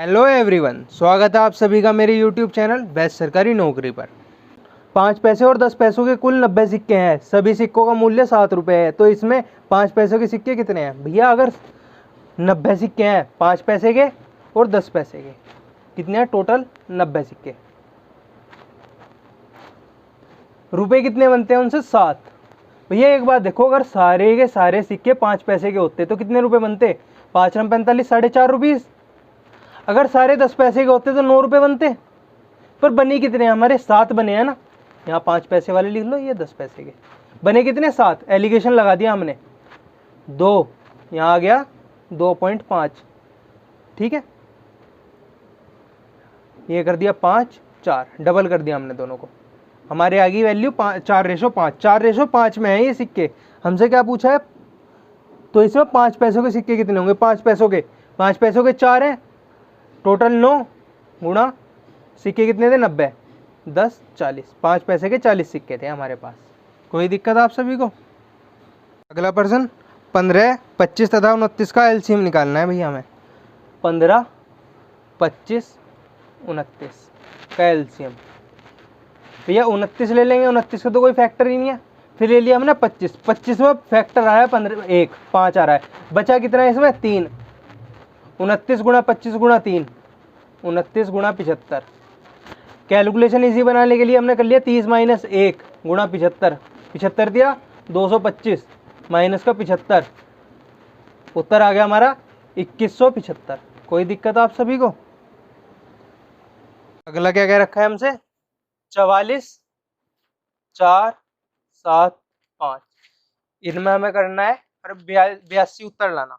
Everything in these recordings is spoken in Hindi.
हेलो एवरीवन, स्वागत है आप सभी का मेरे यूट्यूब चैनल बेस्ट सरकारी नौकरी पर। 5 पैसे और 10 पैसों के कुल 90 सिक्के हैं। सभी सिक्कों का मूल्य 7 रुपये है। तो इसमें 5 पैसों के सिक्के कितने हैं भैया? अगर 90 सिक्के हैं 5 पैसे के और 10 पैसे के, कितने हैं टोटल? 90 सिक्के। रुपए कितने बनते हैं उनसे? 7। भैया एक बात देखो, अगर सारे के सारे सिक्के 5 पैसे के होते तो कितने रुपए बनते? 5 रम 45, 4.5 रुपीज़। अगर सारे 10 पैसे के होते तो 9 रुपये बनते। पर बने कितने हैं हमारे? 7 बने हैं ना। यहाँ 5 पैसे वाले लिख लो, ये 10 पैसे के बने कितने? 7। एलिगेशन लगा दिया हमने 2, यहाँ आ गया 2.5। ठीक है, ये कर दिया 5, 4, डबल कर दिया हमने दोनों को। हमारे आ गई वैल्यू 4:5। 4:5 में है ये सिक्के। हमसे क्या पूछा है? तो इसमें 5 पैसों के सिक्के कितने होंगे? 5 पैसों के 4 हैं, टोटल 9 गुणा सिक्के कितने थे? 90, 10, 40। 5 पैसे के 40 सिक्के थे हमारे पास। कोई दिक्कत आप सभी को? अगला प्रश्न 15, 25 तथा 29 का एलसीएम निकालना है भैया हमें। 15, 25, 29 का एलसीएम। भैया 29 ले लेंगे, 29 का तो कोई फैक्टर ही नहीं है। फिर ले लिया हमने 25। 25 में फैक्टर आ रहा है 15, 1, 5 आ रहा है। बचा कितना है इसमें? 3। 29 गुणा 25 गुणा 3, 29 गुणा 75। कैलकुलेशन इजी बनाने के लिए हमने कर लिया 30 - 1 गुणा 75। 75 दिया 225 माइनस का 75, उत्तर आ गया हमारा 2175। कोई दिक्कत आप सभी को? अगला क्या कह रखा है हमसे? 44, 4, 7, 5। इनमें हमें करना है और 82 उत्तर लाना।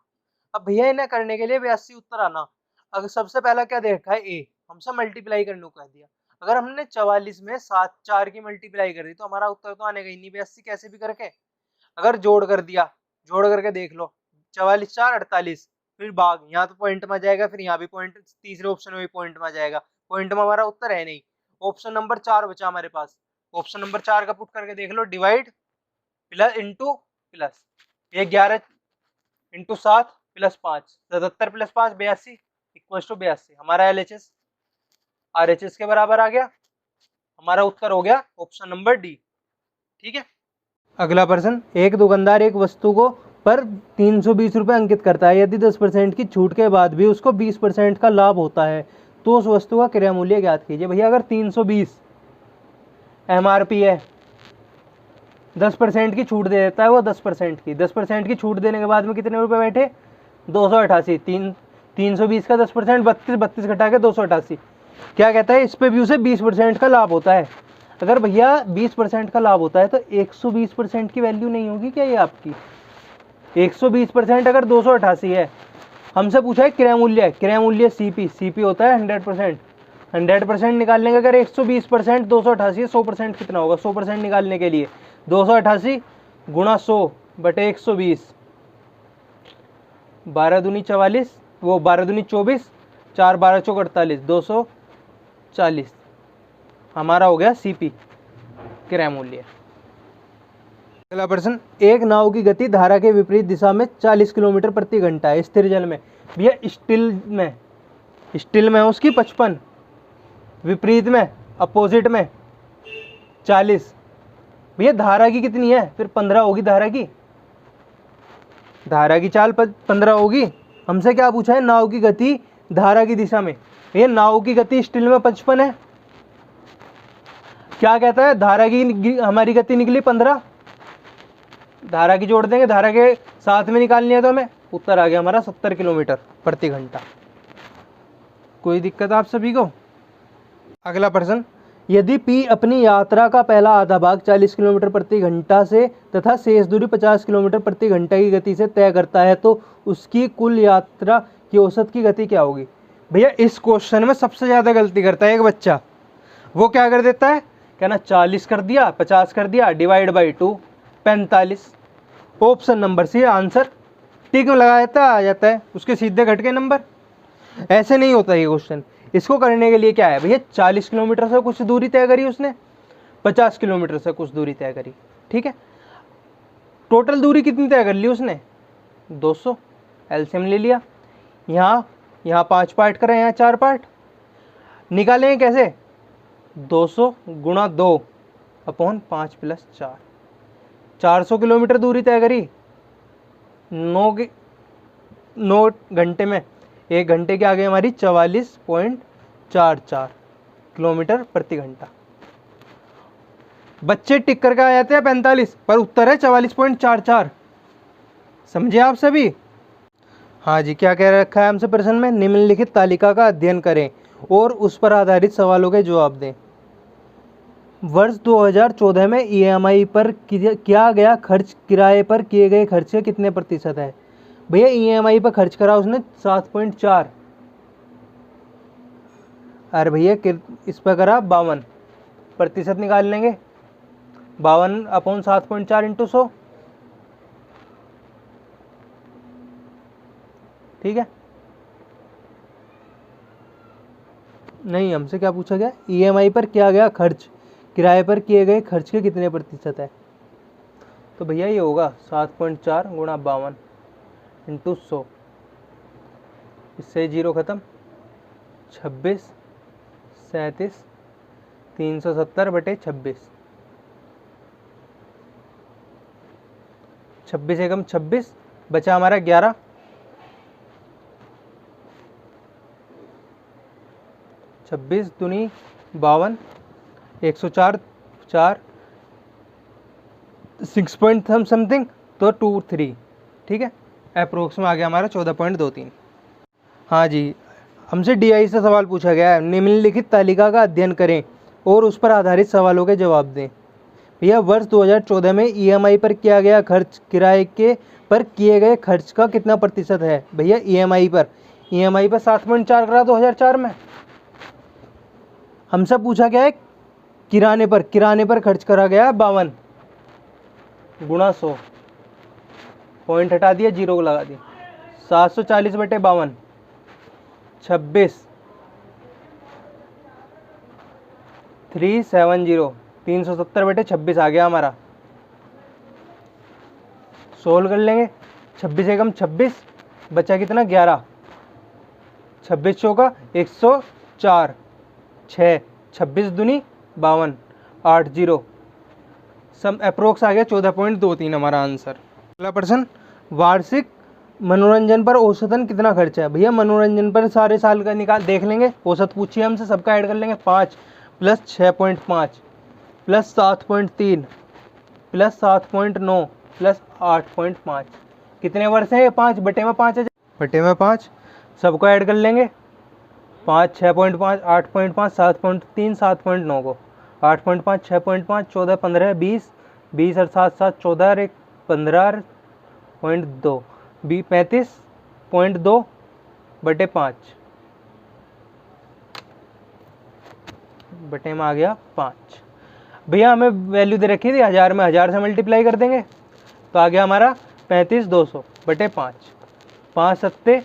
अब भैया इन्हें करने के लिए 82 उत्तर आना, अगर सबसे पहला क्या दे रखा है? ए। हमसे मल्टीप्लाई करने को कह दिया। अगर हमने 44 में 7, 4 की मल्टीप्लाई कर दी तो हमारा उत्तर तो आने का ही नहीं 82 कैसे भी करके। अगर जोड़ कर दिया, जोड़ करके देख लो, 44, 4, 48, फिर भाग, यहाँ तो पॉइंट में जाएगा, फिर यहाँ भी पॉइंट, तीसरे ऑप्शन में भी पॉइंट में जाएगा। पॉइंट में हमारा उत्तर है नहीं। ऑप्शन नंबर 4 बचा हमारे पास। ऑप्शन नंबर 4 का पुट करके देख लो, डिवाइड प्लस इंटू प्लस, ये 11 into 7 plus 5, 77 plus 5 82 equal to 82। हमारा एलएचएस आरएचएस के बराबर आ गया। हमारा उत्तर हो गया ऑप्शन नंबर डी। ठीक है, अगला प्रश्न, एक दुकानदार एक वस्तु को पर 320 रुपये अंकित करता है। यदि 10% की छूट के बाद भी उसको 20% का लाभ होता है तो उस वस्तु का क्रय मूल्य ज्ञात कीजिए। भैया अगर 320 एमआरपी है, 10% की छूट दे देता है वो, 10% की छूट देने के बाद में कितने रुपए बैठे? 288। 320 का 10% 32, 32 घटा के 288। क्या कहता है? इस पे भी उसे 20% का लाभ होता है। अगर भैया 20% का लाभ होता है तो 120% की वैल्यू नहीं होगी क्या ये आपकी? 120% अगर 288 है, हमसे पूछा है क्रय मूल्य। क्रय मूल्य सीपी होता है 100%। 100% निकालने का अगर 120% 288 है, 100% कितना होगा? 100% निकालने के लिए 288 गुणा 100 बटे 120, 12 दूनी 44, वो 12 दूनी 24, 4 12 चौक 48, 240 हमारा हो गया सीपी, क्रय मूल्य। अगला प्रश्न, एक नाव की गति धारा के विपरीत दिशा में 40 किलोमीटर प्रति घंटा है स्थिर जल में। भैया स्टिल में उसकी 55, विपरीत में अपोजिट में 40। भैया धारा की कितनी है? फिर 15 होगी धारा की। धारा की चाल 15 होगी। हमसे क्या पूछा है? नाव की गति धारा की दिशा में। भैया नाव की गति स्टिल में 55 है। क्या कहता है? धारा की हमारी गति निकली 15, धारा की जोड़ देंगे, धारा के साथ में निकालनी है तो हमें, उत्तर आ गया हमारा 70 किलोमीटर प्रति घंटा। कोई दिक्कत आप सभी को? अगला प्रश्न, यदि P अपनी यात्रा का पहला आधा भाग 40 किलोमीटर प्रति घंटा से तथा शेष दूरी 50 किलोमीटर प्रति घंटा की गति से तय करता है तो उसकी कुल यात्रा की औसत की गति क्या होगी? भैया इस क्वेश्चन में सबसे ज़्यादा गलती करता है एक बच्चा। वो क्या कर देता है? कहना 40 कर दिया, 50 कर दिया, divide by 2, 45। Option number C answer tick लगा देता है, आ जाता है उसके सीधे घट के नंबर। ऐसे नहीं होता ये क्वेश्चन। इसको करने के लिए क्या है भैया? 40 किलोमीटर से कुछ दूरी तय करी उसने, 50 किलोमीटर से कुछ दूरी तय करी। ठीक है, टोटल दूरी कितनी तय कर ली उसने? 200। एलसीएम ले लिया। यहाँ यहाँ 5 पार्ट करें, यहाँ 4 पार्ट। निकालेंगे कैसे? 200 गुणा 2 अपॉन 5 प्लस 4, 400 किलोमीटर दूरी तय करी 9 घंटे में। 1 घंटे के आगे हमारी 44.44 किलोमीटर प्रति घंटा। बच्चे टिक करके आ जाते हैं 45, पर उत्तर है 44.44। समझे आप सभी? हाँ जी, क्या कह रखा है हमसे प्रश्न में? निम्नलिखित तालिका का अध्ययन करें और उस पर आधारित सवालों के जवाब दें। वर्ष 2014 में ईएमआई पर किया गया खर्च किराए पर किए गए खर्च के कितने प्रतिशत है? भैया ईएमआई पर खर्च करा उसने 7.4, अरे भैया इस पर करा 52, प्रतिशत निकाल लेंगे। 52 अपॉन 7.4 इंटू 100, ठीक है। नहीं, हमसे क्या पूछा गया? ईएमआई पर किया गया खर्च किराए पर किए गए खर्च के कितने प्रतिशत है? तो भैया ये होगा 7.4 गुणा 52 इंटू 100, इससे 0 खत्म, 26 37 370 बटे 26, 26 एकम 26, बचा हमारा 11, 26 दूनी 52, 104 4 6 पॉइंट समथिंग, तो 23, ठीक है। अप्रोक्स में आ गया हमारा 14.23। हाँ जी, हमसे डीआई से सवाल पूछा गया है। निम्नलिखित तालिका का अध्ययन करें और उस पर आधारित सवालों के जवाब दें। भैया वर्ष 2014 में ईएमआई पर किया गया खर्च किराए के पर किए गए खर्च का कितना प्रतिशत है? भैया ईएमआई पर 7.4 करा 2004 में। हमसे पूछा गया है किराने पर खर्च करा गया 52 गुणा 100, पॉइंट हटा दिया, 0 को लगा दिया, 740 बटे 52, 26 370, 370 बटे 26 आ गया हमारा। सोल्व कर लेंगे, 26 एकम 26, बचा कितना 11, 26 चौका 104, 6 26 दूनी 52, 8 0, सम अप्रोक्स आ गया 14.23 हमारा आंसर। अगला प्रश्न, वार्षिक मनोरंजन पर औसतन कितना खर्चा है? भैया मनोरंजन पर सारे साल का निकाल देख लेंगे, औसत पूछिए हमसे, सबका ऐड कर लेंगे। 5 प्लस 6.5 प्लस 7.3 प्लस 7.9 प्लस 8.5, कितने वर्ष है ये? 5 बटे में 5 है, बटे में 5, सबको ऐड कर लेंगे। 5 6.5 8.5 7.3 7.9 को 8.5 6.5 14 15 20 20 और 7 7 14 और 1 15.2 35.2 बटे 5, बटे में आ गया 5। भैया हमें वैल्यू दे रखी थी 1000 में, 1000 से मल्टीप्लाई कर देंगे तो आ गया हमारा 35200 बटे 5, 5 सत्ते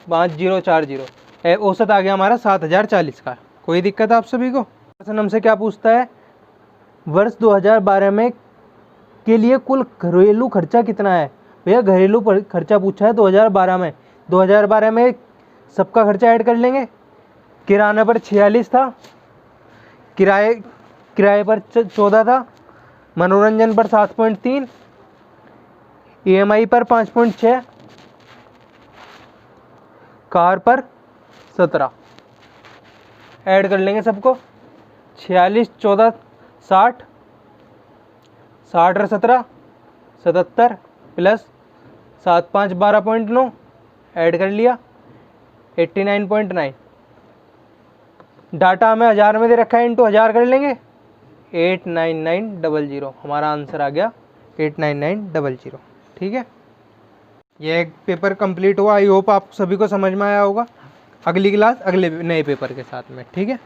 5040, औसत आ गया हमारा 7040 का। कोई दिक्कत आप सभी को? प्रश्न हमसे क्या पूछता है? वर्ष 2012 में के लिए कुल घरेलू खर्चा कितना है? भैया घरेलू खर्चा पूछा है 2012 में। 2012 में सबका खर्चा ऐड कर लेंगे। किराने पर 46 था, किराए पर 14 था, मनोरंजन पर 7.3, ईएमआई पर 5.6, कार पर 17। ऐड कर लेंगे सबको, 46 14 60, 60 और 17 77 प्लस 7 5 12.9, ऐड कर लिया 89.9। डाटा हमें 1000 में दे रखा है, इंटू 1000 कर लेंगे 89900, हमारा आंसर आ गया 89900। ठीक है, ये एक पेपर कंप्लीट हुआ। आई होप आप सभी को समझ में आया होगा। अगली क्लास अगले नए पेपर के साथ में। ठीक है।